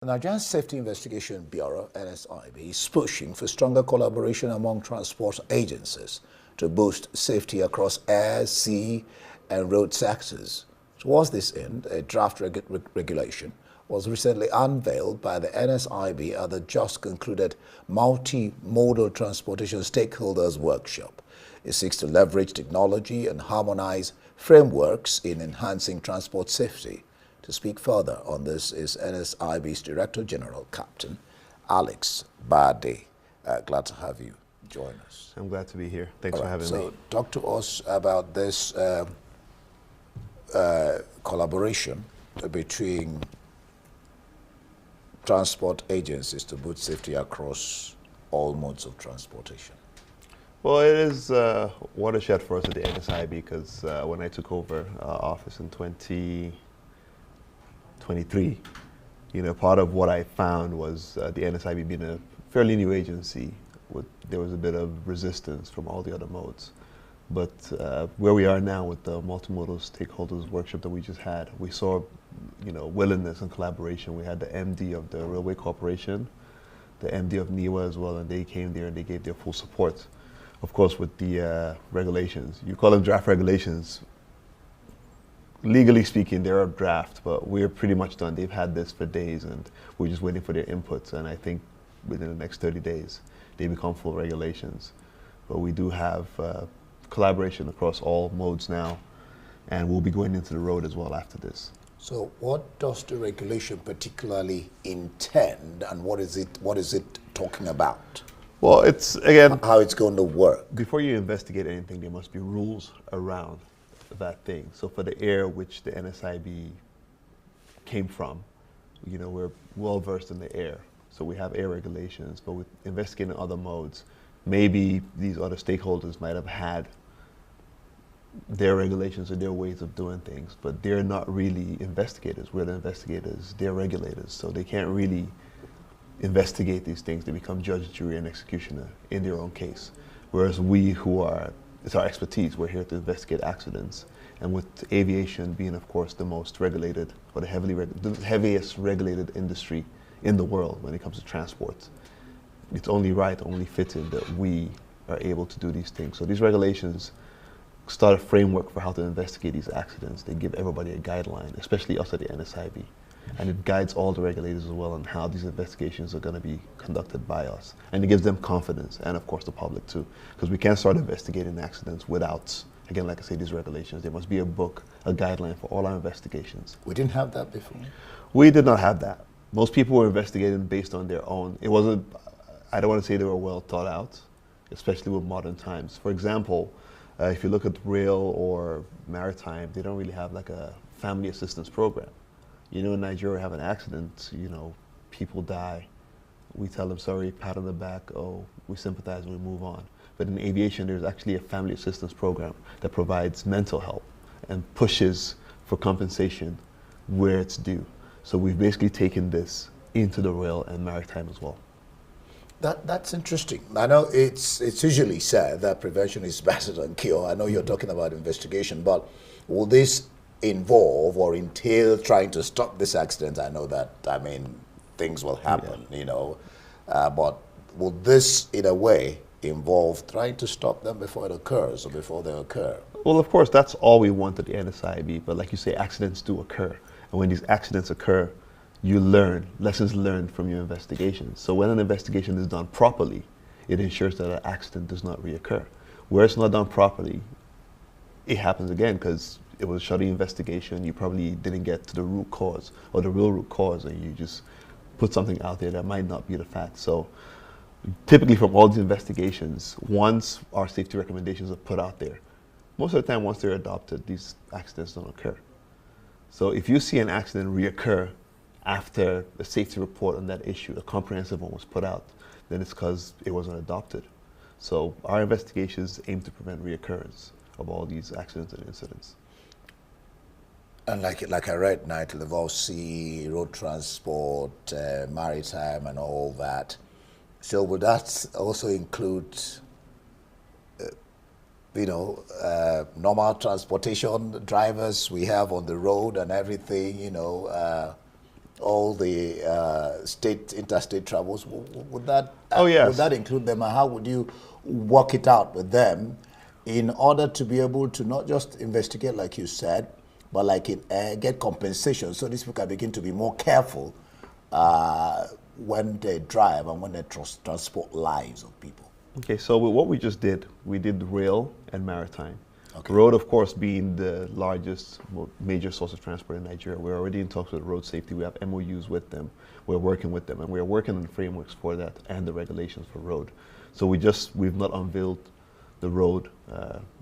The Nigerian Safety Investigation Bureau, NSIB, is pushing for stronger collaboration among transport agencies to boost safety across air, sea, and road sectors. Towards this end, a draft regulation was recently unveiled by the NSIB at the just concluded Multimodal Transportation Stakeholders Workshop. It seeks to leverage technology and harmonize frameworks in enhancing transport safety. To speak further on this is NSIB's Director General, Captain Alex Bade. Glad to have you join us. I'm glad to be here. Thanks for having me. So talk to us about this collaboration between transport agencies to boost safety across all modes of transportation. Well, it is a watershed for us at the NSIB because when I took over office in 2023, part of what I found was the NSIB being a fairly new agency. There was a bit of resistance from all the other modes. But where we are now with the multimodal stakeholders workshop that we just had, we saw willingness and collaboration. We had the MD of the Railway Corporation, the MD of NIWA as well, and they came there and they gave their full support. Of course, with the regulations, you call them draft regulations. Legally speaking, they're a draft, but we're pretty much done. They've had this for days, and we're just waiting for their inputs. And I think within the next 30 days, they become full regulations. But we do have collaboration across all modes now, and we'll be going into the road as well after this. So what does the regulation particularly intend, and what is it talking about? Well, it's, again, how it's going to work. Before you investigate anything, there must be rules around that thing. So for the air, which the NSIB came from, we're well versed in the air. So we have air regulations, but with investigating other modes, maybe these other stakeholders might have had their regulations or their ways of doing things, but they're not really investigators. We're the investigators, they're regulators. So they can't really investigate these things. They become judge, jury, and executioner in their own case. Whereas we it's our expertise. We're here to investigate accidents. And with aviation being, of course, the most regulated, or the heaviest regulated industry in the world when it comes to transport, it's only right, only fitting that we are able to do these things. So these regulations start a framework for how to investigate these accidents. They give everybody a guideline, especially us at the NSIB. And it guides all the regulators as well on how these investigations are going to be conducted by us. And it gives them confidence, and of course the public too, because we can't start investigating accidents without, again, like I say, these regulations. There must be a book, a guideline for all our investigations. We didn't have that before? We did not have that. Most people were investigating based on their own. It wasn't, I don't want to say they were well thought out, especially with modern times. For example, if you look at rail or maritime, they don't really have like a family assistance program. In Nigeria, we have an accident, people die. We tell them sorry, pat on the back, oh, we sympathize, we move on. But in aviation, there's actually a family assistance program that provides mental help and pushes for compensation where it's due. So we've basically taken this into the rail and maritime as well. That's interesting. I know it's usually said that prevention is better than cure. I know you're talking about investigation, but will this involve or entail trying to stop this accident? I know that, things will happen, but will this, in a way, involve trying to stop them before it occurs or before they occur? Well, of course, that's all we want at the NSIB, but like you say, accidents do occur. And when these accidents occur, you learn, lessons learned from your investigations. So when an investigation is done properly, it ensures that an accident does not reoccur. Where it's not done properly, it happens again because it was a shoddy investigation. You probably didn't get to the root cause or the real root cause, and you just put something out there that might not be the fact. So typically from all these investigations, once our safety recommendations are put out there, most of the time once they're adopted, these accidents don't occur. So if you see an accident reoccur after a safety report on that issue, a comprehensive one was put out, then it's because it wasn't adopted. So our investigations aim to prevent reoccurrence of all these accidents and incidents. And like I read now, it involves sea, road transport, maritime, and all that. So would that also include, normal transportation drivers we have on the road and everything, all all the interstate travels. Would that Oh, yes. would that include them, and how would you work it out with them in order to be able to not just investigate, like you said, but like get compensation, so these people can begin to be more careful when they drive and when they transport lives of people? Okay, so with what we just did, we did rail and maritime. Okay. Road, of course, being the largest major source of transport in Nigeria. We're already in talks with road safety. We have MOUs with them. We're working with them, and we're working on the frameworks for that and the regulations for road. So we've not unveiled the road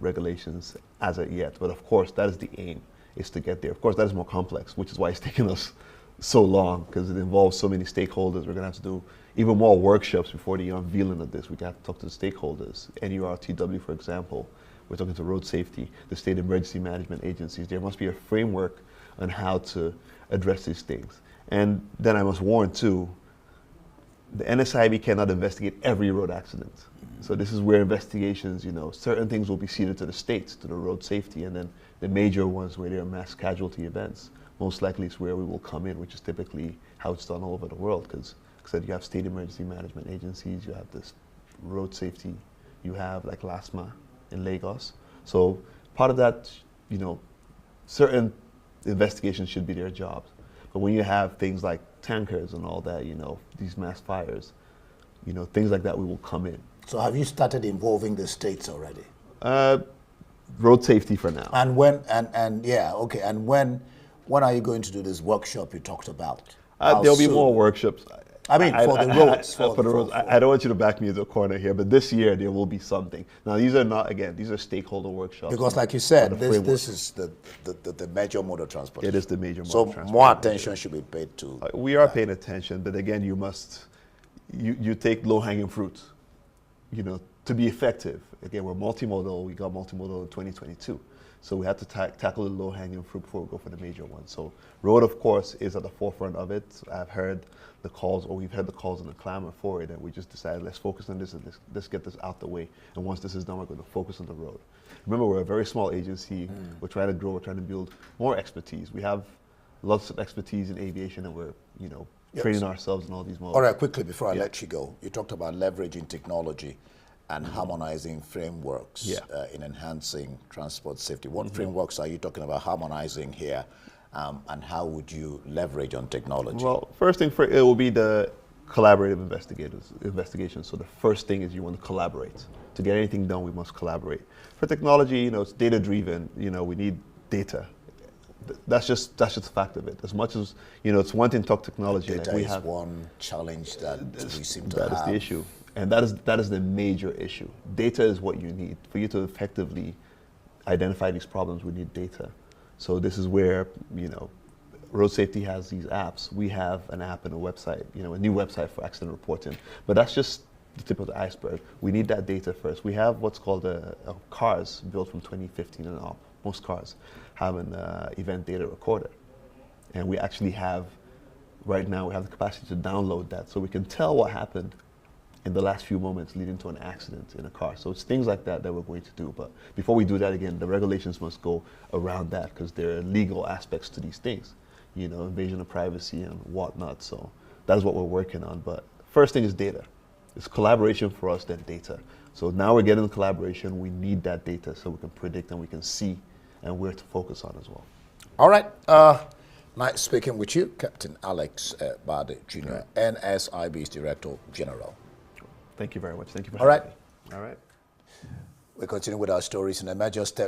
regulations as of yet, but of course, that is the aim, is to get there. Of course, that is more complex, which is why it's taken us so long, because it involves so many stakeholders. We're going to have to do even more workshops before the unveiling of this. We got to talk to the stakeholders. NURTW, for example, we're talking to road safety, the state emergency management agencies. There must be a framework on how to address these things. And then I must warn too, the NSIB cannot investigate every road accident. So this is where investigations, certain things will be ceded to the states, to the road safety, and then the major ones where there are mass casualty events, most likely is where we will come in, which is typically how it's done all over the world, because you have state emergency management agencies, you have this road safety, you have like LASMA in Lagos. So part of that, certain investigations should be their jobs. But when you have things like tankers and all that, these mass fires, things like that, we will come in. So have you started involving the states already? Road safety for now. And when are you going to do this workshop you talked about? There'll be more workshops. For the roads. For the roads. I don't want you to back me into a corner here, but this year there will be something. Now these are stakeholder workshops. Because like you said, this is the major mode of transport. It is the major mode of transport. So more attention should be paid to. We are paying attention, but again, you take low-hanging fruit, to be effective. Again, we're multimodal. We got multimodal in 2022. So we have to tackle the low-hanging fruit before we go for the major one. So road, of course, is at the forefront of it. We've heard the calls and the clamor for it, and we just decided, let's focus on this and let's get this out the way. And once this is done, we're going to focus on the road. Remember, we're a very small agency. We're trying to grow. We're trying to build more expertise. We have lots of expertise in aviation, and we're, training ourselves in all these modes. All right, quickly, before I let you go, you talked about leveraging technology and harmonizing frameworks in enhancing transport safety. What frameworks are you talking about harmonizing here, and how would you leverage on technology? Well, first thing, it will be the collaborative investigation. So the first thing is you want to collaborate. To get anything done, we must collaborate. For technology, it's data-driven. We need data. That's just a fact of it. As much as, it's one thing to talk technology. Data like is one challenge that we seem to have. That is the issue. And that is the major issue. Data is what you need. For you to effectively identify these problems, we need data. So this is where, road safety has these apps. We have an app and a website, a new website for accident reporting. But that's just the tip of the iceberg. We need that data first. We have what's called cars built from 2015 and up. Most cars have an event data recorder. And we actually have, right now, we have the capacity to download that so we can tell what happened in the last few moments leading to an accident in a car. So it's things like that we're going to do. But before we do that, again, the regulations must go around that, because there are legal aspects to these things, invasion of privacy and whatnot. So that is what we're working on. But first thing is data. It's collaboration for us, then data. So now we're getting the collaboration. We need that data so we can predict and we can see and where to focus on as well. All right. Nice speaking with you, Captain Alex Bade Jr., NSIB's Director General. Thank you very much. Thank you for having me. All right. We continue with our stories in a major step.